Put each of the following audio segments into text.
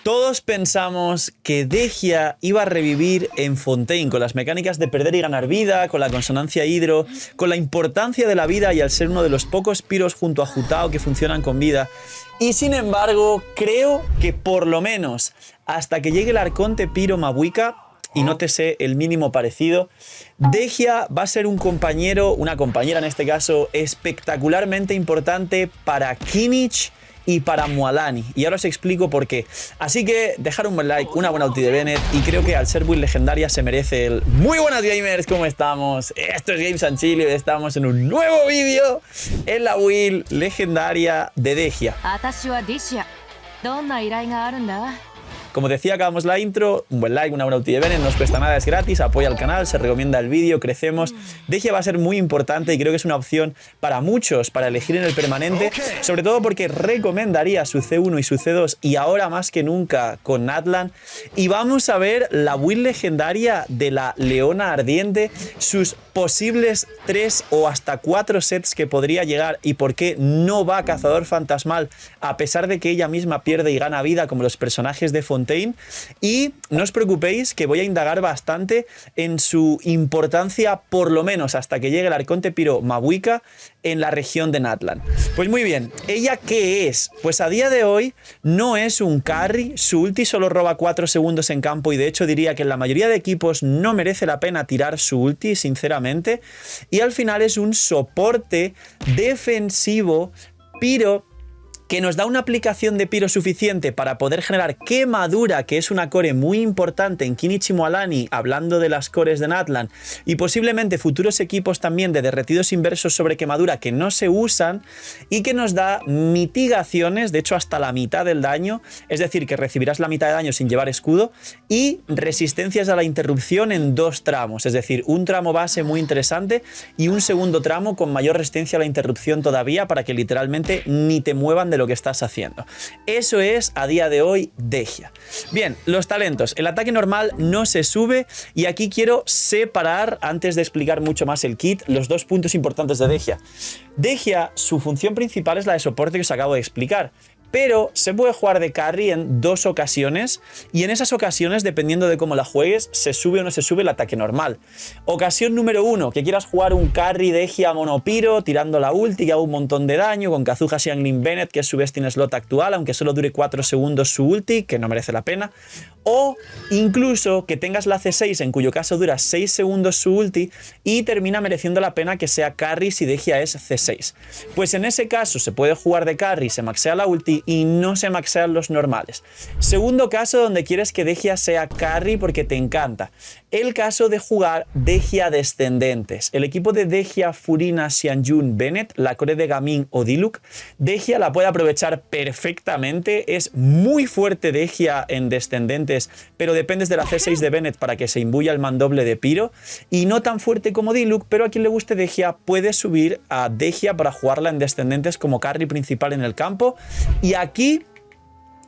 Todos pensamos que Dehya iba a revivir en Fontaine con las mecánicas de perder y ganar vida, con la consonancia hidro, con la importancia de la vida y al ser uno de los pocos piros junto a Hu Tao que funcionan con vida. Y sin embargo, creo que por lo menos hasta que llegue el arconte piro Mabuika, y nótese el mínimo parecido, Dehya va a ser un compañero, una compañera en este caso, espectacularmente importante para Kimmich y para Mualani, y ahora os explico por qué. Así que dejar un buen like, una buena ulti de Bennett, y creo que al ser build legendaria se merece el... Muy buenas gamers, ¿cómo estamos? Esto es Games and Chill y estamos en un nuevo vídeo en la build legendaria de Dehya. Como decía, acabamos la intro, un buen like, una buena ulti de Bennett, no os cuesta nada, es gratis, apoya al canal, se recomienda el vídeo, crecemos. Dehya va a ser muy importante y creo que es una opción para muchos para elegir en el permanente, sobre todo porque recomendaría su C1 y su C2 y ahora más que nunca con Natlan. Y vamos a ver la build legendaria de la Leona Ardiente, sus posibles 3 o hasta 4 sets que podría llegar y por qué no va Cazador Fantasmal a pesar de que ella misma pierde y gana vida como los personajes de Fontaine. Y no os preocupéis que voy a indagar bastante en su importancia por lo menos hasta que llegue el arconte piro Mabuika en la región de Natlan. Pues muy bien, ¿ella qué es? Pues a día de hoy no es un carry, su ulti solo roba 4 segundos en campo y de hecho diría que en la mayoría de equipos no merece la pena tirar su ulti, sinceramente, y al final es un soporte defensivo piro que nos da una aplicación de piro suficiente para poder generar quemadura, que es una core muy importante en Kimmich y Mualani, hablando de las cores de Natlan, y posiblemente futuros equipos también de derretidos inversos sobre quemadura que no se usan, y que nos da mitigaciones, de hecho hasta la mitad del daño, es decir, que recibirás la mitad de daño sin llevar escudo, y resistencias a la interrupción en 2 tramos, es decir, un tramo base muy interesante y un segundo tramo con mayor resistencia a la interrupción todavía para que literalmente ni te muevan de lo que estás haciendo. Eso es a día de hoy Dehya. Bien, los talentos. El ataque normal no se sube y aquí quiero separar, antes de explicar mucho más el kit, los 2 puntos importantes de Dehya. Dehya, su función principal es la de soporte que os acabo de explicar, pero se puede jugar de carry en 2 ocasiones y en esas ocasiones, dependiendo de cómo la juegues, se sube o no se sube el ataque normal. Ocasión número 1, que quieras jugar un carry Dehya monopiro, tirando la ulti que haga un montón de daño, con Kazuha Xiangling Bennett, que es su best in slot actual, aunque solo dure 4 segundos su ulti, que no merece la pena. O incluso que tengas la C6, en cuyo caso dura 6 segundos su ulti y termina mereciendo la pena que sea carry si Dehya es C6. Pues en ese caso se puede jugar de carry, se maxea la ulti y no se maxean los normales. Segundo caso donde quieres que Dehya sea carry porque te encanta. El caso de jugar Dehya descendentes. El equipo de Dehya, Furina, Xianjun, Bennett, la core de Gaming o Diluc, Dehya la puede aprovechar perfectamente. Es muy fuerte Dehya en descendentes, pero dependes de la C6 de Bennett para que se imbuya el mandoble de piro. Y no tan fuerte como Diluc, pero a quien le guste Dehya puede subir a Dehya para jugarla en descendentes como carry principal en el campo. Y aquí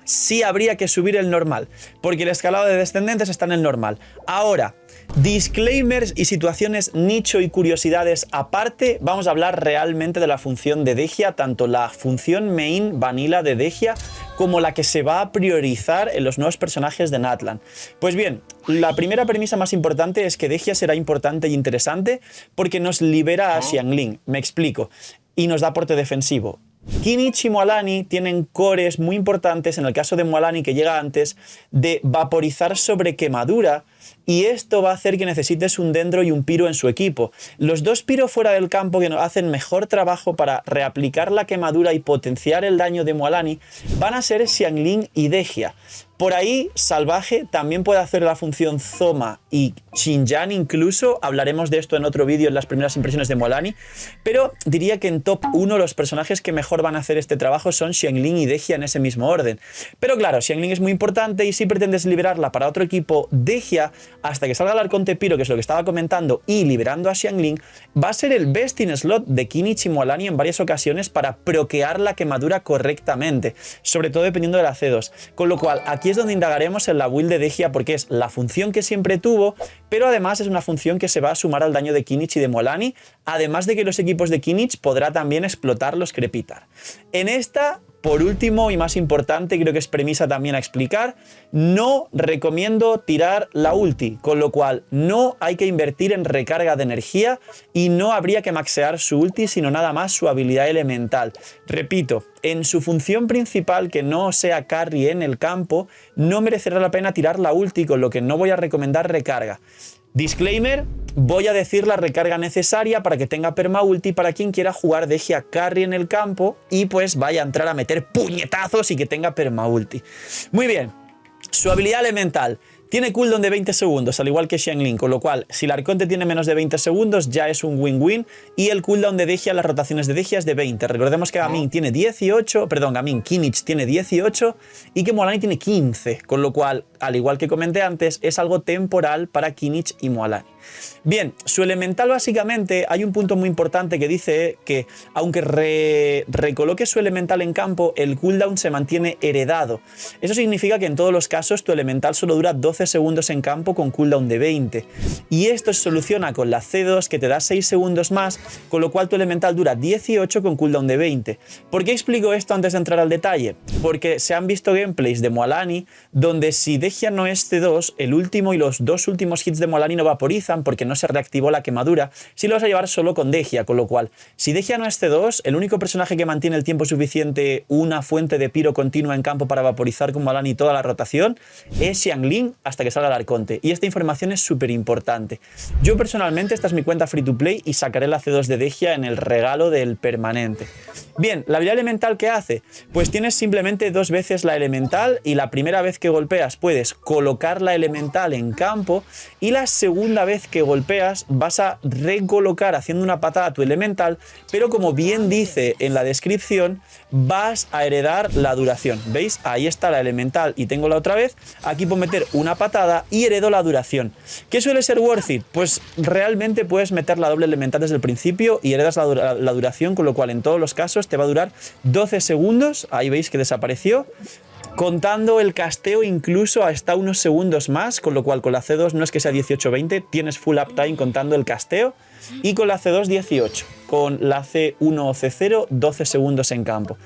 sí habría que subir el normal, porque el escalado de descendentes está en el normal. Ahora, disclaimers y situaciones nicho y curiosidades aparte, vamos a hablar realmente de la función de Dehya, tanto la función main vanilla de Dehya como la que se va a priorizar en los nuevos personajes de Natlan. Pues bien, la primera premisa más importante es que Dehya será importante y interesante porque nos libera a Xiangling, me explico, y nos da aporte defensivo. Kimmich y Mualani tienen cores muy importantes, en el caso de Mualani que llega antes, de vaporizar sobre quemadura, y esto va a hacer que necesites un dendro y un piro en su equipo. Los 2 piro fuera del campo que hacen mejor trabajo para reaplicar la quemadura y potenciar el daño de Mualani van a ser Xiangling y Dehya. Por ahí, Salvaje también puede hacer la función Zoma y Xinjiang incluso, hablaremos de esto en otro vídeo en las primeras impresiones de Mualani, pero diría que en top 1 los personajes que mejor van a hacer este trabajo son Xiangling y Dehya en ese mismo orden. Pero claro, Xiangling es muy importante y si pretendes liberarla para otro equipo, Dehya, hasta que salga el arconte piro, que es lo que estaba comentando, y liberando a Xiangling, va a ser el best in slot de Kimmich y Mualani en varias ocasiones para proquear la quemadura correctamente, sobre todo dependiendo de la C2, con lo cual aquí es donde indagaremos en la build de Dehya porque es la función que siempre tuvo, pero además es una función que se va a sumar al daño de Kimmich y de Mualani, además de que los equipos de Kimmich podrá también explotar los Crepitar. En esta por último y más importante, creo que es premisa también a explicar, no recomiendo tirar la ulti, con lo cual no hay que invertir en recarga de energía y no habría que maxear su ulti, sino nada más su habilidad elemental. Repito, en su función principal, que no sea carry en el campo, no merecerá la pena tirar la ulti, con lo que no voy a recomendar recarga. Disclaimer, voy a decir la recarga necesaria para que tenga perma ulti para quien quiera jugar Dehya carry en el campo y pues vaya a entrar a meter puñetazos y que tenga perma ulti. Muy bien, su habilidad elemental. Tiene cooldown de 20 segundos, al igual que Xiangling, con lo cual, si el Arconte tiene menos de 20 segundos, ya es un win-win. Y el cooldown de Dehya, las rotaciones de Dehya es de 20. Recordemos que Gaming tiene 18, perdón, Gaming, Kimmich tiene 18 y que Mualani tiene 15. Con lo cual, al igual que comenté antes, es algo temporal para Kimmich y Mualani. Bien, su elemental básicamente, hay un punto muy importante que dice que aunque recoloque su elemental en campo, el cooldown se mantiene heredado. Eso significa que en todos los casos tu elemental solo dura 12 segundos en campo con cooldown de 20. Y esto se soluciona con la C2 que te da 6 segundos más, con lo cual tu elemental dura 18 con cooldown de 20. ¿Por qué explico esto antes de entrar al detalle? Porque se han visto gameplays de Mualani donde si Dehya no es C2, el último y los dos últimos hits de Mualani no vaporizan porque no se reactivó la quemadura, si lo vas a llevar solo con Dehya, con lo cual, si Dehya no es C2, el único personaje que mantiene el tiempo suficiente una fuente de piro continua en campo para vaporizar con Mualani toda la rotación es Xiangling hasta que salga el Arconte, y esta información es súper importante. Yo personalmente, esta es mi cuenta free to play y sacaré la C2 de Dehya en el regalo del permanente. Bien, la habilidad elemental que hace, pues tienes simplemente dos veces la elemental y la primera vez que golpeas puedes colocar la elemental en campo y la segunda vez que golpeas vas a recolocar haciendo una patada a tu elemental, pero como bien dice en la descripción, vas a heredar la duración. ¿Veis? Ahí está la elemental y tengo la otra vez. Aquí puedo meter una patada y heredo la duración. ¿Qué suele ser worth it? Pues realmente puedes meter la doble elemental desde el principio y heredas la duración, con lo cual en todos los casos te va a durar 12 segundos. Ahí veis que desapareció. Contando el casteo incluso hasta unos segundos más, con lo cual con la C2 no es que sea 18-20, tienes full uptime contando el casteo, y con la C2 18, con la C1 o C0 12 segundos en campo.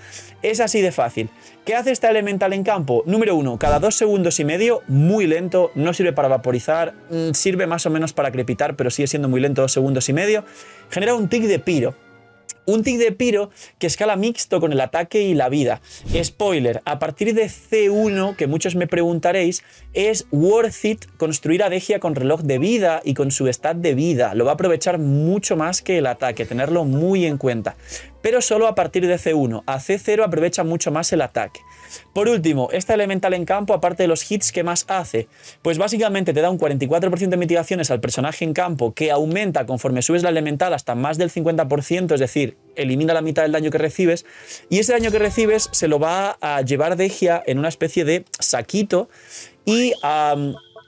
Es así de fácil. ¿Qué hace esta elemental en campo? Número 1, cada 2 segundos y medio, muy lento, no sirve para vaporizar, sirve más o menos para crepitar, pero sigue siendo muy lento, 2 segundos y medio, genera un tic de piro. Un tic de piro que escala mixto con el ataque y la vida. Spoiler, a partir de C1, que muchos me preguntaréis, es worth it construir a Dehya con reloj de vida y con su stat de vida. Lo va a aprovechar mucho más que el ataque, tenerlo muy en cuenta. Pero solo a partir de C1. A C0 aprovecha mucho más el ataque. Por último, esta elemental en campo, aparte de los hits, ¿qué más hace? Pues básicamente te da un 44% de mitigaciones al personaje en campo, que aumenta conforme subes la elemental hasta más del 50%, es decir, elimina la mitad del daño que recibes, y ese daño que recibes se lo va a llevar Dehya en una especie de saquito y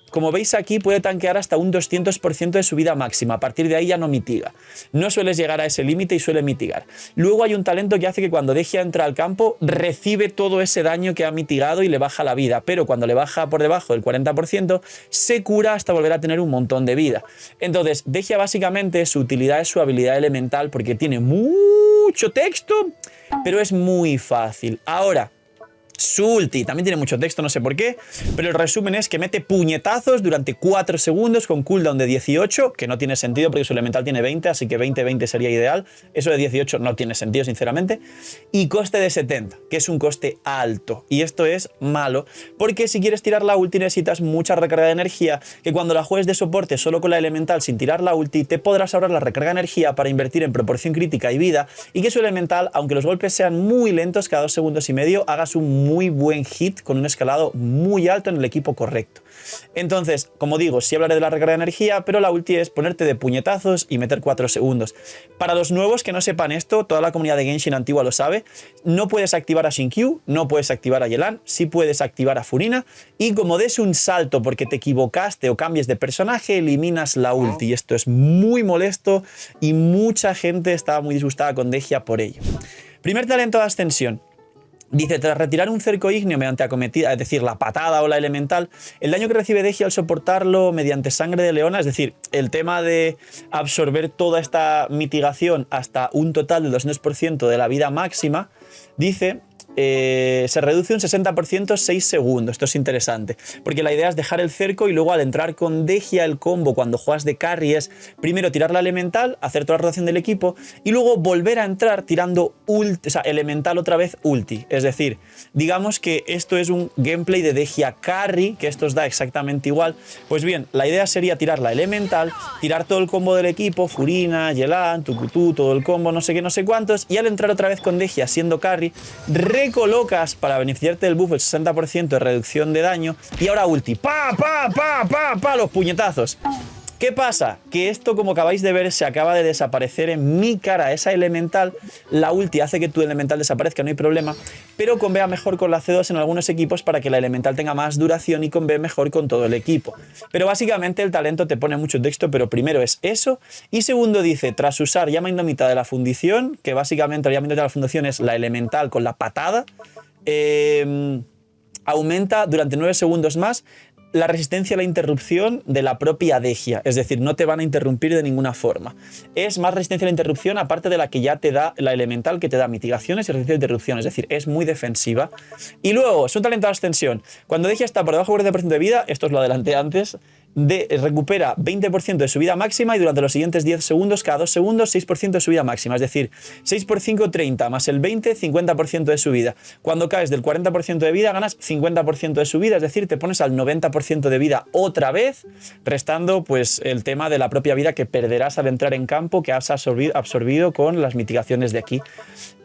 como veis aquí puede tanquear hasta un 200% de su vida máxima. A partir de ahí ya no mitiga. No sueles llegar a ese límite y suele mitigar. Luego hay un talento que hace que cuando Dehya entra al campo recibe todo ese daño que ha mitigado y le baja la vida. Pero cuando le baja por debajo del 40% se cura hasta volver a tener un montón de vida. Entonces Dehya básicamente su utilidad es su habilidad elemental porque tiene mucho texto, pero es muy fácil. Ahora, su ulti también tiene mucho texto, no sé por qué, pero el resumen es que mete puñetazos durante 4 segundos con cooldown de 18, que no tiene sentido porque su elemental tiene 20, así que 20-20 sería ideal. Eso de 18 no tiene sentido, sinceramente. Y coste de 70, que es un coste alto. Y esto es malo, porque si quieres tirar la ulti necesitas mucha recarga de energía, que cuando la juegues de soporte solo con la elemental sin tirar la ulti, te podrás ahorrar la recarga de energía para invertir en proporción crítica y vida, y que su elemental, aunque los golpes sean muy lentos, cada 2 segundos y medio, hagas un muy buen hit con un escalado muy alto en el equipo correcto. Entonces, como digo, sí hablaré de la recarga de energía, pero la ulti es ponerte de puñetazos y meter 4 segundos. Para los nuevos que no sepan esto, toda la comunidad de Genshin antigua lo sabe, no puedes activar a Xingqiu, no puedes activar a Yelan, sí puedes activar a Furina, y como des un salto porque te equivocaste o cambies de personaje, eliminas la ulti, y esto es muy molesto y mucha gente estaba muy disgustada con Dehya por ello. Primer talento de ascensión. Dice, tras retirar un cerco ígneo mediante acometida, es decir, la patada o la elemental, el daño que recibe Dehya al soportarlo mediante sangre de leona, es decir, el tema de absorber toda esta mitigación hasta un total del 200% de la vida máxima, dice se reduce un 60% 6 segundos. Esto es interesante, porque la idea es dejar el cerco y luego al entrar con Dehya el combo cuando juegas de carry es primero tirar la elemental, hacer toda la rotación del equipo y luego volver a entrar tirando ulti, o sea, elemental otra vez ulti. Es decir, digamos que esto es un gameplay de Dehya carry, que esto os da exactamente igual. Pues bien, la idea sería tirar la elemental, tirar todo el combo del equipo, Furina, Yelan, Tukutu, todo el combo, no sé qué, no sé cuántos, y al entrar otra vez con Dehya siendo carry, recolocas para beneficiarte del buff el 60% de reducción de daño y ahora ulti, pa, pa, pa, pa, pa, los puñetazos. ¿Qué pasa? Que esto, como acabáis de ver, se acaba de desaparecer en mi cara, esa elemental. La ulti hace que tu elemental desaparezca, no hay problema, pero convea mejor con la C2 en algunos equipos para que la elemental tenga más duración y convea mejor con todo el equipo. Pero básicamente el talento te pone mucho texto, pero primero es eso, y segundo dice, tras usar llama indómita de la fundición, que básicamente la llama indómita de la fundición es la elemental con la patada, aumenta durante 9 segundos más la resistencia a la interrupción de la propia Dehya, es decir, no te van a interrumpir de ninguna forma. Es más resistencia a la interrupción aparte de la que ya te da la elemental, que te da mitigaciones y resistencia a la interrupción, es decir, es muy defensiva. Y luego, es un talento de ascensión. Cuando Dehya está por debajo del 40% de vida, esto os lo adelanté antes, recupera 20% de su vida máxima y durante los siguientes 10 segundos, cada 2 segundos, 6% de su vida máxima. Es decir, 6 por 5, 30, más el 20, 50% de su vida. Cuando caes del 40% de vida, ganas 50% de su vida, es decir, te pones al 90% de vida otra vez, restando pues el tema de la propia vida que perderás al entrar en campo, que has absorbido con las mitigaciones de aquí.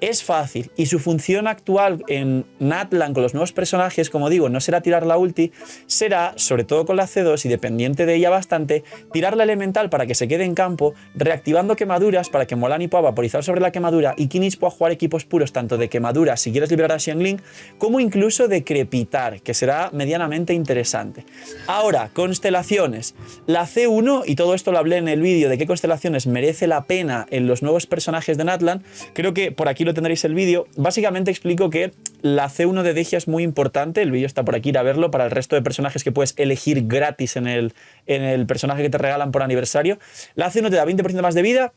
Es fácil y su función actual en Natlan con los nuevos personajes, como digo, no será tirar la ulti, será, sobre todo con la C2 y dependiente de ella bastante, tirar la elemental para que se quede en campo, reactivando quemaduras para que Mualani pueda vaporizar sobre la quemadura y Kinich pueda jugar equipos puros tanto de quemadura si quieres liberar a Xiangling, como incluso de crepitar, que será medianamente interesante. Ahora, constelaciones. La C1, y todo esto lo hablé en el vídeo de qué constelaciones merece la pena en los nuevos personajes de Natlan, creo que por aquí lo tendréis el vídeo. Básicamente explico que la C1 de Dehya es muy importante, el vídeo está por aquí, ir a verlo, para el resto de personajes que puedes elegir gratis en el personaje que te regalan por aniversario. La C1 te da 20% más de vida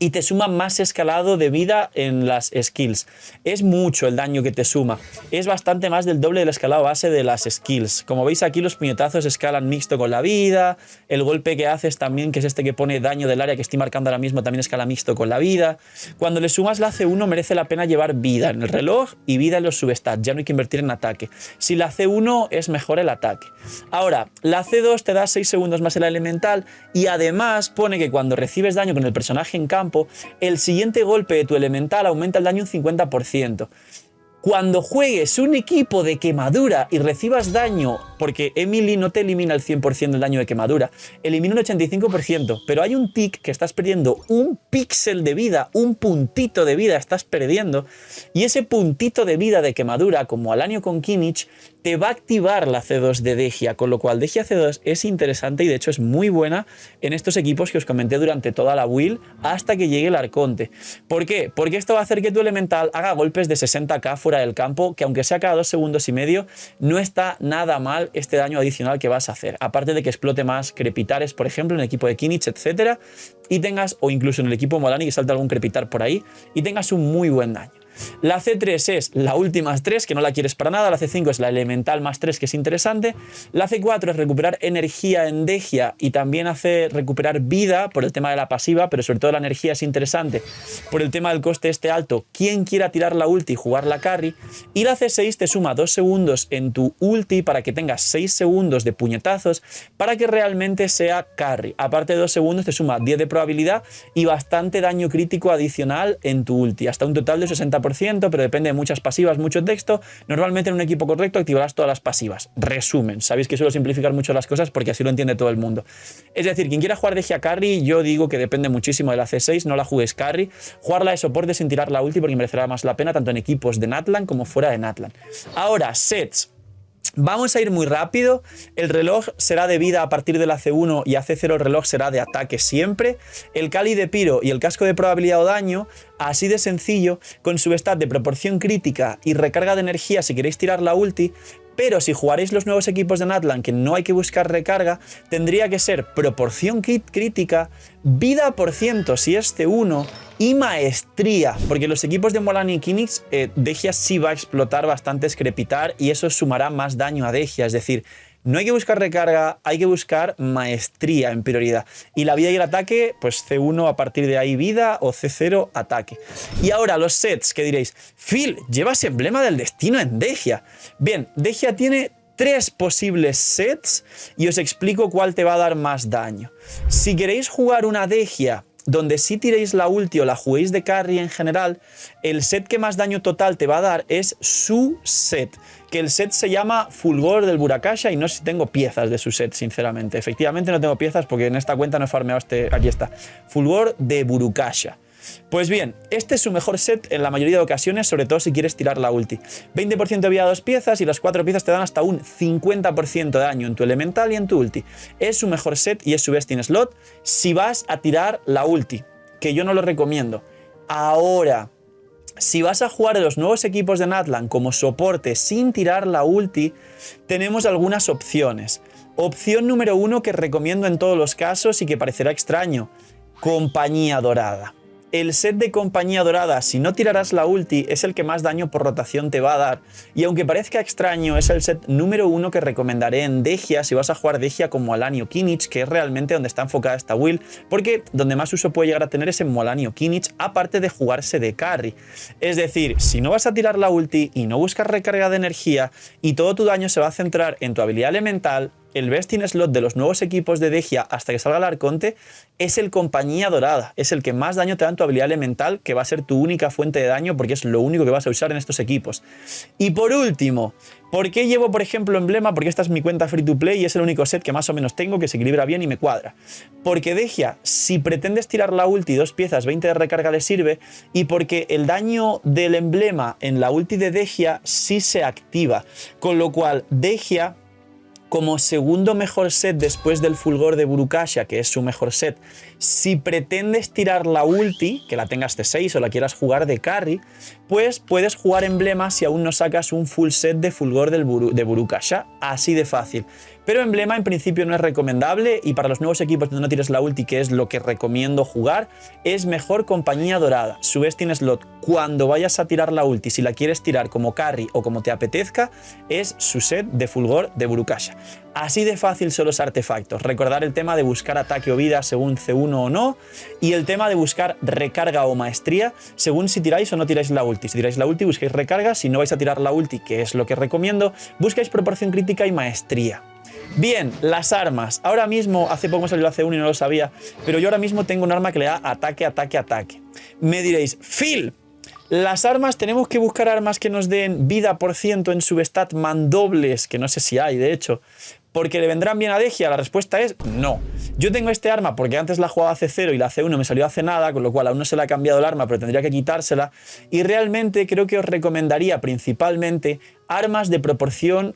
y te suma más escalado de vida en las skills. Es mucho el daño que te suma. Es bastante más del doble del escalado base de las skills. Como veis aquí, los puñetazos escalan mixto con la vida. El golpe que haces también, que es este que pone daño del área que estoy marcando ahora mismo, también escala mixto con la vida. Cuando le sumas la C1 merece la pena llevar vida en el reloj y vida en los substats. Ya no hay que invertir en ataque. Si la C1 es mejor el ataque. Ahora, la C2 te da 6 segundos más el elemental y además pone que cuando recibes daño con el personaje en campo, el siguiente golpe de tu elemental aumenta el daño un 50%. Cuando juegues un equipo de quemadura y recibas daño, porque Emily no te elimina el 100% del daño de quemadura, elimina un 85%, pero hay un tick que estás perdiendo un píxel de vida, un puntito de vida estás perdiendo, y ese puntito de vida de quemadura, como Alanio con Kinich, te va a activar la C2 de Dehya, con lo cual Dehya C2 es interesante y de hecho es muy buena en estos equipos que os comenté durante toda la build hasta que llegue el Arconte. ¿Por qué? Porque esto va a hacer que tu elemental haga golpes de 60k fuera del campo, que aunque sea cada 2 segundos y medio, no está nada mal este daño adicional que vas a hacer. Aparte de que explote más crepitares, por ejemplo, en el equipo de Kinich, etcétera, y tengas, o incluso en el equipo Mualani, que salte algún crepitar por ahí, y tengas un muy buen daño. La C3 es la última más 3, que no la quieres para nada. La C5 es la elemental más 3, que es interesante. La C4 es recuperar energía en Dehya y también hace recuperar vida por el tema de la pasiva, pero sobre todo la energía es interesante por el tema del coste este alto. Quien quiera tirar la ulti y jugar la carry. Y la C6 te suma 2 segundos en tu ulti para que tengas 6 segundos de puñetazos para que realmente sea carry. Aparte de 2 segundos te suma 10 de probabilidad y bastante daño crítico adicional en tu ulti, hasta un total de 60%, pero depende de muchas pasivas, mucho texto. Normalmente en un equipo correcto activarás todas las pasivas. Resumen, sabéis que suelo simplificar mucho las cosas porque así lo entiende todo el mundo. Es decir, quien quiera jugar Dehya carry, yo digo que depende muchísimo de la C6, no la jugues carry. Jugarla de soporte sin tirar la ulti porque merecerá más la pena tanto en equipos de Natlan como fuera de Natlan. Ahora, sets. Vamos a ir muy rápido. El reloj será de vida a partir de la C1 y a C0 el reloj será de ataque siempre. El Cáliz de Piro y el casco de probabilidad o daño, así de sencillo, con su stat de proporción crítica y recarga de energía si queréis tirar la ulti, Pero si jugaréis los nuevos equipos de Natlan, que no hay que buscar recarga, tendría que ser proporción crítica, vida por ciento si es C1 y maestría, porque los equipos de Mualani y Kinix, Dehya sí va a explotar bastante Screpitar y eso sumará más daño a Dehya, es decir, no hay que buscar recarga, hay que buscar maestría en prioridad. Y la vida y el ataque, pues C1 a partir de ahí vida o C0 ataque. Y ahora los sets, que diréis, Phil, llevas emblema del destino en Dehya. Bien, Dehya tiene 3 posibles sets y os explico cuál te va a dar más daño. Si queréis jugar una Dehya donde sí tiréis la ulti o la juguéis de carry en general, el set que más daño total te va a dar es su set, que el set se llama Fulgor del Burukasha y no sé si tengo piezas de su set, sinceramente. Efectivamente no tengo piezas porque en esta cuenta no he farmeado aquí está, Fulgor de Burukasha. Pues bien, este es su mejor set en la mayoría de ocasiones, sobre todo si quieres tirar la ulti. 20% de vida a 2 piezas y las 4 piezas te dan hasta un 50% de daño en tu elemental y en tu ulti. Es su mejor set y es su best in slot si vas a tirar la ulti, que yo no lo recomiendo. Ahora, si vas a jugar a los nuevos equipos de Natlan como soporte sin tirar la ulti, tenemos algunas opciones. Opción número 1 que recomiendo en todos los casos y que parecerá extraño, Compañía Dorada. El set de Compañía Dorada, si no tirarás la ulti, es el que más daño por rotación te va a dar. Y aunque parezca extraño, es el set número 1 que recomendaré en Dehya si vas a jugar Dehya con Mualani o Kinich, que es realmente donde está enfocada esta build, porque donde más uso puede llegar a tener es en Mualani o Kinich, aparte de jugarse de carry. Es decir, si no vas a tirar la ulti y no buscas recarga de energía y todo tu daño se va a centrar en tu habilidad elemental, el best in slot de los nuevos equipos de Dehya hasta que salga el Arconte es el Compañía Dorada, es el que más daño te da en tu habilidad elemental, que va a ser tu única fuente de daño porque es lo único que vas a usar en estos equipos. Y por último, ¿por qué llevo por ejemplo emblema? Porque esta es mi cuenta free to play y es el único set que más o menos tengo que se equilibra bien y me cuadra. Porque Dehya, si pretendes tirar la ulti 2 piezas, 20 de recarga le sirve, y porque el daño del emblema en la ulti de Dehya sí se activa, con lo cual Dehya, como segundo mejor set después del Fulgor de Burukasha, que es su mejor set, si pretendes tirar la ulti, que la tengas C6 o la quieras jugar de carry, pues puedes jugar emblema si aún no sacas un full set de Fulgor de Burukasha, así de fácil. Pero emblema en principio no es recomendable y para los nuevos equipos donde no tires la ulti, que es lo que recomiendo jugar, es mejor Compañía Dorada. Su best in slot cuando vayas a tirar la ulti, si la quieres tirar como carry o como te apetezca, es su set de Fulgor de Burukasha. Así de fácil son los artefactos. Recordar el tema de buscar ataque o vida según C1 o no, y el tema de buscar recarga o maestría según si tiráis o no tiráis la ulti. Si tiráis la ulti buscáis recarga, si no vais a tirar la ulti, que es lo que recomiendo, buscáis proporción crítica y maestría. Bien, las armas. Ahora mismo, hace poco me salió la C1 y no lo sabía, pero yo ahora mismo tengo un arma que le da ataque, ataque, ataque. Me diréis, Phil, las armas, tenemos que buscar armas que nos den vida por ciento en substat mandobles, que no sé si hay, de hecho, porque le vendrán bien a Dehya. La respuesta es no. Yo tengo este arma porque antes la jugaba C0 y la C1 me salió hace nada, con lo cual aún no se le ha cambiado el arma, pero tendría que quitársela. Y realmente creo que os recomendaría principalmente armas de proporción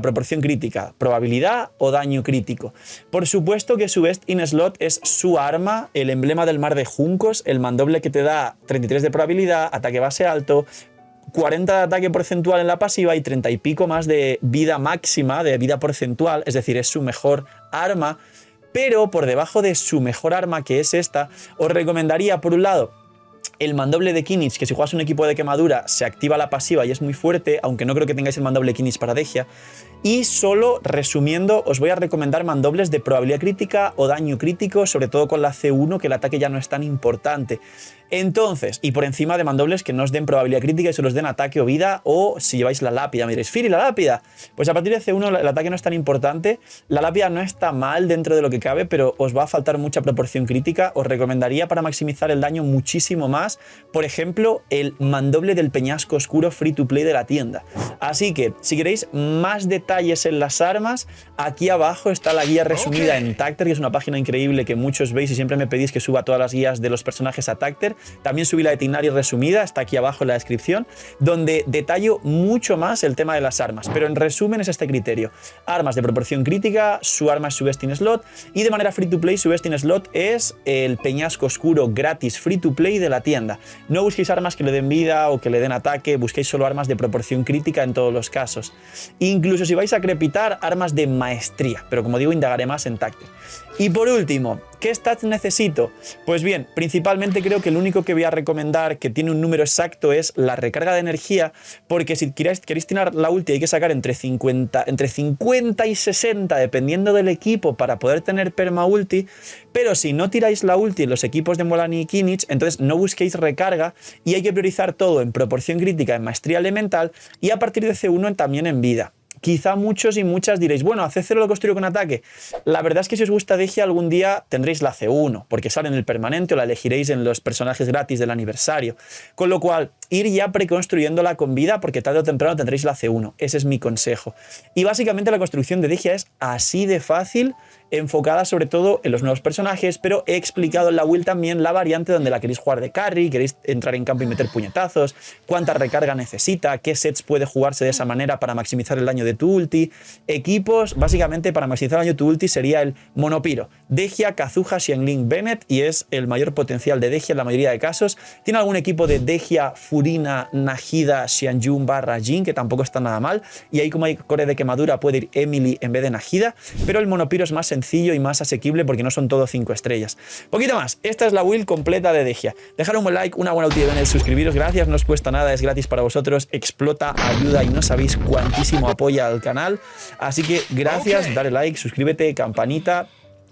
proporción crítica, probabilidad o daño crítico. Por supuesto que su best in slot es su arma, el emblema del mar de juncos, el mandoble que te da 33 de probabilidad, ataque base alto, 40 de ataque porcentual en la pasiva y 30 y pico más de vida máxima, de vida porcentual, es decir, es su mejor arma, pero por debajo de su mejor arma, que es esta, os recomendaría, por un lado, el mandoble de Kinich, que si juegas un equipo de quemadura se activa la pasiva y es muy fuerte, aunque no creo que tengáis el mandoble Kinich para Dehya. Y solo resumiendo, os voy a recomendar mandobles de probabilidad crítica o daño crítico, sobre todo con la C1, que el ataque ya no es tan importante. Entonces, y por encima de mandobles que no os den probabilidad crítica y solo os den ataque o vida, o si lleváis la lápida, me diréis, Firi, la lápida. Pues a partir de C1 el ataque no es tan importante, la lápida no está mal dentro de lo que cabe, pero os va a faltar mucha proporción crítica. Os recomendaría para maximizar el daño muchísimo más, por ejemplo, el mandoble del peñasco oscuro free to play de la tienda. Así que, si queréis más detalles en las armas, aquí abajo está la guía resumida en Tacter, que es una página increíble que muchos veis y siempre me pedís que suba todas las guías de los personajes a Tacter. También subí la de Tighnari resumida, está aquí abajo en la descripción, donde detallo mucho más el tema de las armas. Pero en resumen es este criterio. Armas de proporción crítica, su arma es su best in slot, y de manera free to play su best in slot es el peñasco oscuro gratis free to play de la tienda. recomienda. No busquéis armas que le den vida o que le den ataque, busquéis solo armas de proporción crítica en todos los casos. Incluso si vais a crepitar, armas de maestría, pero como digo, indagaré más en táctil. Y por último, ¿qué stats necesito? Pues bien, principalmente creo que el único que voy a recomendar que tiene un número exacto es la recarga de energía, porque si queréis tirar la ulti hay que sacar entre 50 y 60 dependiendo del equipo para poder tener perma ulti, pero si no tiráis la ulti en los equipos de Mullany y Kimmich, entonces no busquéis recarga y hay que priorizar todo en proporción crítica en maestría elemental y a partir de C1 también en vida. Quizá muchos y muchas diréis, bueno, a C0 lo construyo con ataque. La verdad es que si os gusta Dehya algún día tendréis la C1, porque sale en el permanente o la elegiréis en los personajes gratis del aniversario. Con lo cual, ir ya preconstruyéndola con vida, porque tarde o temprano tendréis la C1. Ese es mi consejo. Y básicamente la construcción de Dehya es así de fácil, enfocada sobre todo en los nuevos personajes, pero he explicado en la build también la variante donde la queréis jugar de carry, queréis entrar en campo y meter puñetazos, cuánta recarga necesita, qué sets puede jugarse de esa manera para maximizar el daño de tu ulti, equipos, básicamente para maximizar el daño de tu ulti sería el Monopiro, Dehya, Kazuha, Xiangling, Bennett, y es el mayor potencial de Dehya en la mayoría de casos. Tiene algún equipo de Dehya, Furina, Nahida, Xianjun / Jin, que tampoco está nada mal, y ahí como hay core de quemadura puede ir Emily en vez de Nahida, pero el Monopiro es más sencillo y más asequible porque no son todo 5 estrellas. Poquito más, esta es la build completa de Dehya. Dejar un buen like, una buena ulti de Bennett, suscribiros, gracias, no os cuesta nada, es gratis para vosotros, explota, ayuda y no sabéis cuantísimo apoya al canal, así que gracias, dale like, suscríbete, campanita,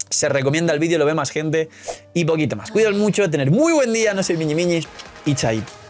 se recomienda el vídeo, lo ve más gente y poquito más. Cuidaos mucho, tener muy buen día, no soy miñi y chaito.